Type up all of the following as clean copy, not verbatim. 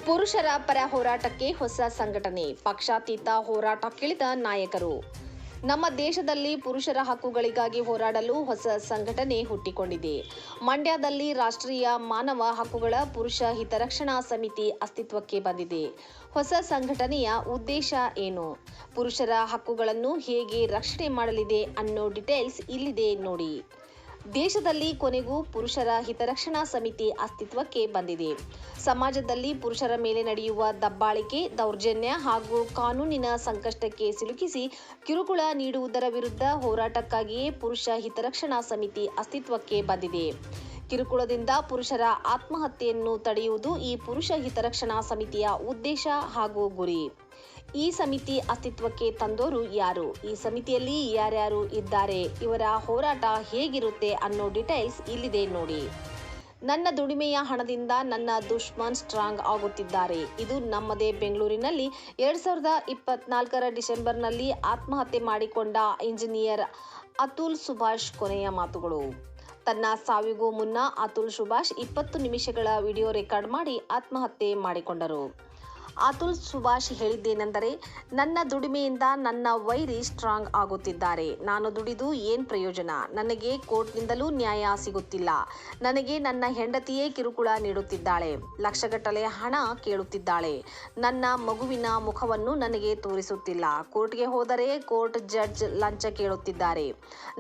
ಪುರುಷರ ಪರ ಹೋರಾಟಕ್ಕೆ ಹೊಸ ಸಂಘಟನೆ, ಪಕ್ಷಾತೀತ ಹೋರಾಟಕ್ಕಿಳಿದ ನಾಯಕರು. ನಮ್ಮ ದೇಶದಲ್ಲಿ ಪುರುಷರ ಹಕ್ಕುಗಳಿಗಾಗಿ ಹೋರಾಡಲು ಹೊಸ ಸಂಘಟನೆ ಹುಟ್ಟಿಕೊಂಡಿದೆ. ಮಂಡ್ಯದಲ್ಲಿ ರಾಷ್ಟ್ರೀಯ ಮಾನವ ಹಕ್ಕುಗಳ ಪುರುಷ ಹಿತರಕ್ಷಣಾ ಸಮಿತಿ ಅಸ್ತಿತ್ವಕ್ಕೆ ಬಂದಿದೆ. ಹೊಸ ಸಂಘಟನೆಯ ಉದ್ದೇಶ ಏನು? ಪುರುಷರ ಹಕ್ಕುಗಳನ್ನು ಹೇಗೆ ರಕ್ಷಣೆ ಮಾಡಲಿದೆ ಅನ್ನೋ ಡೀಟೇಲ್ಸ್ ಇಲ್ಲಿದೆ ನೋಡಿ. ದೇಶದಲ್ಲಿ ಕೊನೆಗೂ ಪುರುಷರ ಹಿತರಕ್ಷಣಾ ಸಮಿತಿ ಅಸ್ತಿತ್ವಕ್ಕೆ ಬಂದಿದೆ. ಸಮಾಜದಲ್ಲಿ ಪುರುಷರ ಮೇಲೆ ನಡೆಯುವ ದಬ್ಬಾಳಿಕೆ, ದೌರ್ಜನ್ಯ ಹಾಗೂ ಕಾನೂನಿನ ಸಂಕಷ್ಟಕ್ಕೆ ಸಿಲುಕಿಸಿ ಕಿರುಕುಳ ನೀಡುವುದರ ವಿರುದ್ಧ ಹೋರಾಟಕ್ಕಾಗಿಯೇ ಪುರುಷ ಹಿತರಕ್ಷಣಾ ಸಮಿತಿ ಅಸ್ತಿತ್ವಕ್ಕೆ ಬಂದಿದೆ. ಕಿರುಕುಳದಿಂದ ಪುರುಷರ ಆತ್ಮಹತ್ಯೆಯನ್ನು ತಡೆಯುವುದು ಈ ಪುರುಷ ಹಿತರಕ್ಷಣಾ ಸಮಿತಿಯ ಉದ್ದೇಶ ಹಾಗೂ ಗುರಿ. ಈ ಸಮಿತಿ ಅಸ್ತಿತ್ವಕ್ಕೆ ತಂದೋರು ಯಾರು? ಈ ಸಮಿತಿಯಲ್ಲಿ ಯಾರ್ಯಾರು ಇದ್ದಾರೆ? ಇವರ ಹೋರಾಟ ಹೇಗಿರುತ್ತೆ ಅನ್ನೋ ಡೀಟೇಲ್ಸ್ ಇಲ್ಲಿದೆ ನೋಡಿ. ನನ್ನ ದುಡಿಮೆಯ ಹಣದಿಂದ ನನ್ನ ದುಶ್ಮನ್ ಸ್ಟ್ರಾಂಗ್ ಆಗುತ್ತಿದ್ದಾರೆ. ಇದು ನಮ್ಮದೇ ಬೆಂಗಳೂರಿನಲ್ಲಿ 2024 ಡಿಸೆಂಬರ್ನಲ್ಲಿ ಆತ್ಮಹತ್ಯೆ ಮಾಡಿಕೊಂಡ ಇಂಜಿನಿಯರ್ ಅತುಲ್ ಸುಭಾಷ್ ಕೊನೆಯ ಮಾತುಗಳು. ತನ್ನ ಸಾವಿಗೂ ಮುನ್ನ ಅತುಲ್ ಸುಭಾಷ್ 20 ನಿಮಿಷಗಳ ವಿಡಿಯೋ ರೆಕಾರ್ಡ್ ಮಾಡಿ ಆತ್ಮಹತ್ಯೆ ಮಾಡಿಕೊಂಡರು. ಅತುಲ್ ಸುಭಾಷ್ ಹೇಳಿದ್ದೇನೆಂದರೆ, ನನ್ನ ದುಡಿಮೆಯಿಂದ ನನ್ನ ವೈರಿ ಸ್ಟ್ರಾಂಗ್ ಆಗುತ್ತಿದ್ದಾರೆ. ನಾನು ದುಡಿದು ಏನ್ ಪ್ರಯೋಜನ? ನನಗೆ ಕೋರ್ಟ್ನಿಂದಲೂ ನ್ಯಾಯ ಸಿಗುತ್ತಿಲ್ಲ. ನನಗೆ ನನ್ನ ಹೆಂಡತಿಯೇ ಕಿರುಕುಳ ನೀಡುತ್ತಿದ್ದಾಳೆ. ಲಕ್ಷಗಟ್ಟಲೆ ಹಣ ಕೇಳುತ್ತಿದ್ದಾಳೆ. ನನ್ನ ಮಗುವಿನ ಮುಖವನ್ನು ನನಗೆ ತೋರಿಸುತ್ತಿಲ್ಲ. ಕೋರ್ಟ್ಗೆ ಹೋದರೆ ಕೋರ್ಟ್ ಜಡ್ಜ್ ಲಂಚ ಕೇಳುತ್ತಿದ್ದಾರೆ.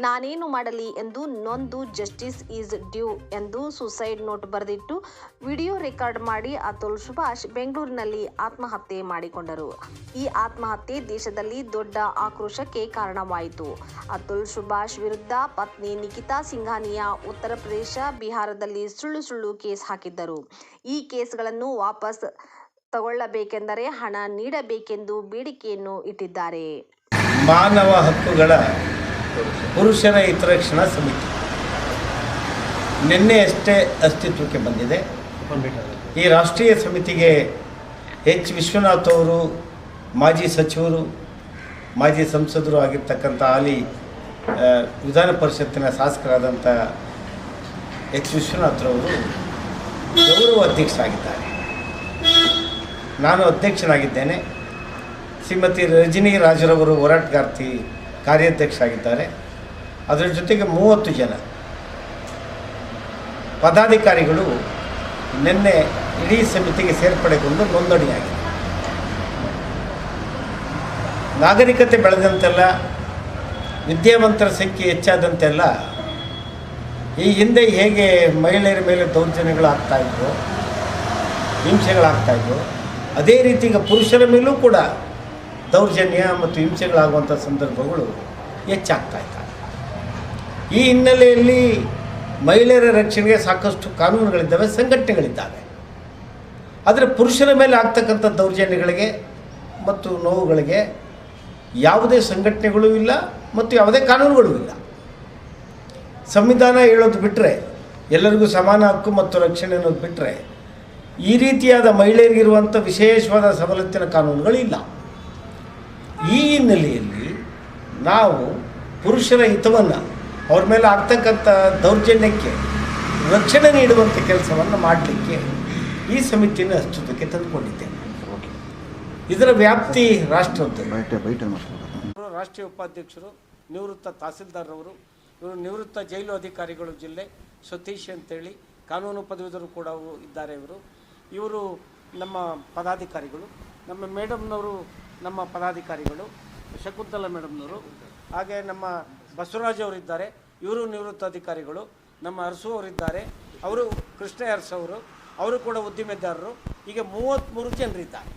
ನಾನೇನು ಮಾಡಲಿ ಎಂದು ನೊಂದು ಜಸ್ಟಿಸ್ ಈಸ್ ಡ್ಯೂ ಎಂದು ಸುಸೈಡ್ ನೋಟ್ ಬರೆದಿಟ್ಟು ವಿಡಿಯೋ ರೆಕಾರ್ಡ್ ಮಾಡಿ ಅತುಲ್ ಸುಭಾಷ್ ಬೆಂಗಳೂರಿನಲ್ಲಿ ಆತ್ಮಹತ್ಯೆ ಮಾಡಿಕೊಂಡರು. ಈ ಆತ್ಮಹತ್ಯೆ ದೇಶದಲ್ಲಿ ದೊಡ್ಡ ಆಕ್ರೋಶಕ್ಕೆ ಕಾರಣವಾಯಿತು. ಅತುಲ್ ಸುಭಾಷ್ ವಿರುದ್ಧ ಪತ್ನಿ ನಿಖಿತಾ ಸಿಂಘಾನಿಯಾ ಉತ್ತರ ಪ್ರದೇಶ, ಬಿಹಾರದಲ್ಲಿ ಸುಳ್ಳು ಕೇಸ್ ಹಾಕಿದ್ದರು. ಈ ಕೇಸ್ಗಳನ್ನು ವಾಪಸ್ ತಗೊಳ್ಳಬೇಕೆಂದರೆ ಹಣ ನೀಡಬೇಕೆಂದು ಬೇಡಿಕೆಯನ್ನು ಇಟ್ಟಿದ್ದಾರೆ. ಮಾನವ ಹಕ್ಕುಗಳ ಪುರುಷರ ಹಿತರಕ್ಷಣಾ ಸಮಿತಿ ನಿನ್ನೆಯಷ್ಟೇ ಅಸ್ತಿತ್ವಕ್ಕೆ ಬಂದಿದೆ. ಈ ರಾಷ್ಟ್ರೀಯ ಸಮಿತಿಗೆ ಎಚ್ ವಿಶ್ವನಾಥ್ ಅವರು ಮಾಜಿ ಸಚಿವರು, ಮಾಜಿ ಸಂಸದರು ಆಗಿರ್ತಕ್ಕಂಥ ಹಾಲಿ ವಿಧಾನ ಪರಿಷತ್ತಿನ ಶಾಸಕರಾದಂಥ ಎಚ್ ವಿಶ್ವನಾಥ್ರವರು ಗೌರವ ಅಧ್ಯಕ್ಷರಾಗಿದ್ದಾರೆ. ನಾನು ಅಧ್ಯಕ್ಷನಾಗಿದ್ದೇನೆ. ಶ್ರೀಮತಿ ರಜನಿ ರಾಜರವರು ಹೋರಾಟಗಾರ್ತಿ ಕಾರ್ಯಾಧ್ಯಕ್ಷರಾಗಿದ್ದಾರೆ. ಅದರ ಜೊತೆಗೆ 30 ಜನ ಪದಾಧಿಕಾರಿಗಳು ನಿನ್ನೆ ಇಡೀ ಸಮಿತಿಗೆ ಸೇರ್ಪಡೆಗೊಂಡು ನೋಂದಣಿಯಾಗಿದೆ. ನಾಗರಿಕತೆ ಬೆಳೆದಂತೆಲ್ಲ, ವಿದ್ಯಾವಂತರ ಸಂಖ್ಯೆ ಹೆಚ್ಚಾದಂತೆಲ್ಲ ಈ ಹಿಂದೆ ಹೇಗೆ ಮಹಿಳೆಯರ ಮೇಲೆ ದೌರ್ಜನ್ಯಗಳು ಆಗ್ತಾಯಿದ್ವು, ಹಿಂಸೆಗಳಾಗ್ತಾಯಿದ್ವು, ಅದೇ ರೀತಿ ಈಗ ಪುರುಷರ ಮೇಲೂ ಕೂಡ ದೌರ್ಜನ್ಯ ಮತ್ತು ಹಿಂಸೆಗಳಾಗುವಂಥ ಸಂದರ್ಭಗಳು ಹೆಚ್ಚಾಗ್ತಾಯಿದ್ದಾವೆ. ಈ ಹಿನ್ನೆಲೆಯಲ್ಲಿ ಮಹಿಳೆಯರ ರಕ್ಷಣೆಗೆ ಸಾಕಷ್ಟು ಕಾನೂನುಗಳಿದ್ದಾವೆ, ಸಂಘಟನೆಗಳಿದ್ದಾವೆ. ಆದರೆ ಪುರುಷರ ಮೇಲೆ ಆಗ್ತಕ್ಕಂಥ ದೌರ್ಜನ್ಯಗಳಿಗೆ ಮತ್ತು ನೋವುಗಳಿಗೆ ಯಾವುದೇ ಸಂಘಟನೆಗಳೂ ಇಲ್ಲ ಮತ್ತು ಯಾವುದೇ ಕಾನೂನುಗಳೂ ಇಲ್ಲ. ಸಂವಿಧಾನ ಹೇಳೋದು ಬಿಟ್ಟರೆ, ಎಲ್ಲರಿಗೂ ಸಮಾನ ಹಕ್ಕು ಮತ್ತು ರಕ್ಷಣೆ ಅನ್ನೋದು ಬಿಟ್ಟರೆ, ಈ ರೀತಿಯಾದ ಮಹಿಳೆಯರಿಗಿರುವಂಥ ವಿಶೇಷವಾದ ಸವಲತ್ತಿನ ಕಾನೂನುಗಳಿಲ್ಲ. ಈ ಹಿನ್ನೆಲೆಯಲ್ಲಿ ನಾವು ಪುರುಷರ ಹಿತವನ್ನು, ಅವ್ರ ಮೇಲೆ ಆಗ್ತಕ್ಕಂಥ ದೌರ್ಜನ್ಯಕ್ಕೆ ರಕ್ಷಣೆ ನೀಡುವಂಥ ಕೆಲಸವನ್ನು ಮಾಡಲಿಕ್ಕೆ ಈ ಸಮಿತಿಯನ್ನು ಅಸ್ತಿತ್ವಕ್ಕೆ ತಂದುಕೊಂಡಿದ್ದೇನೆ. ಇದರ ವ್ಯಾಪ್ತಿ ರಾಷ್ಟ್ರದ್ದು. ರಾಷ್ಟ್ರೀಯ ಉಪಾಧ್ಯಕ್ಷರು ನಿವೃತ್ತ ತಹಸೀಲ್ದಾರ್ರವರು, ಇವರು ನಿವೃತ್ತ ಜೈಲು ಅಧಿಕಾರಿಗಳು ಜಿಲ್ಲೆ ಸತೀಶ್ ಅಂತೇಳಿ ಕಾನೂನು ಪದವೀಧರರು ಕೂಡ ಇದ್ದಾರೆ. ಇವರು ನಮ್ಮ ಪದಾಧಿಕಾರಿಗಳು. ನಮ್ಮ ಮೇಡಮ್ನವರು ನಮ್ಮ ಪದಾಧಿಕಾರಿಗಳು, ಶಕುಂತಲಾ ಮೇಡಮ್ನವರು. ಹಾಗೆ ನಮ್ಮ ಬಸವರಾಜ್ ಅವರಿದ್ದಾರೆ, ಇವರು ನಿವೃತ್ತ ಅಧಿಕಾರಿಗಳು. ನಮ್ಮ ಅರಸು ಅವರಿದ್ದಾರೆ, ಅವರು ಕೃಷ್ಣ ಅರಸು ಅವರು ಕೂಡ ಉದ್ದಿಮೆದಾರರು. ಈಗ 33 ಜನರಿದ್ದಾರೆ.